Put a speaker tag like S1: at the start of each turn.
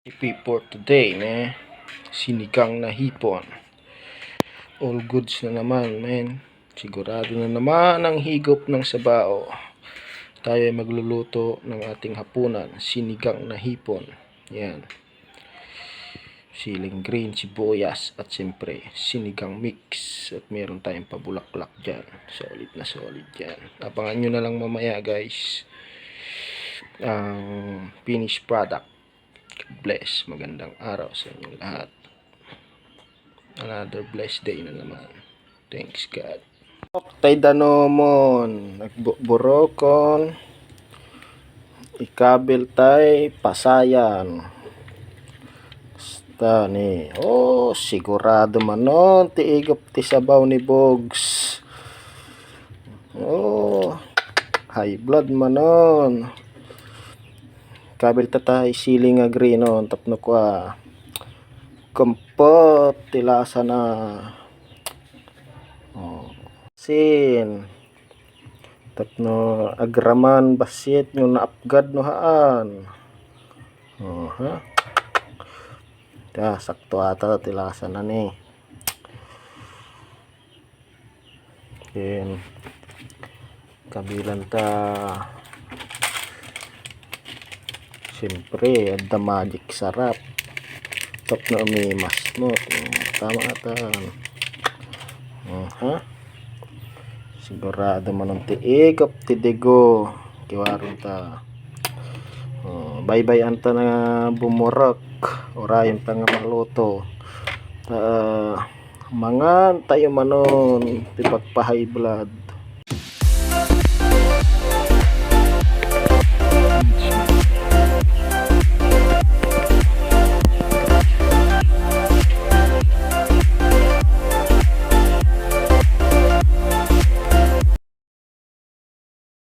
S1: Recipe for today, man. Sinigang na hipon. All goods na naman, man. Sigurado na naman ang higop ng sabao. Tayo ay magluluto ng ating hapunan. Sinigang na hipon. Yan. Siling green, sibuyas, at siyempre, sinigang mix. At meron tayong pabulaklak dyan. Solid na solid yan. Abangan nyo na lang mamaya, guys. Ang finished product. Bless. Magandang araw sa inyong lahat. Another blessed day na naman. Thanks God. Tay danomon. Nagburokon. Ikabil tay pasayan. Basta ni. Oh, sigurado man nun. Tiigop ti sabaw ni Bogs. Oh, high blood man nun. Kabil tatay siling agree no tapno kwa kumpot tilasa na sin tapno agraman basit nyo na apgad no haan ha ta sakto ata tilasa na ni then kabilan ta siyempre, ada magic sarap. Top na umimas mo. Tama ata. Ha? Sigurado man ang tiigop, tidigo. Kiwaron ta. Bye-bye anta na bumurok. Orayon ta nga maluto. Mangan tayo manon. Tipagpa high blood.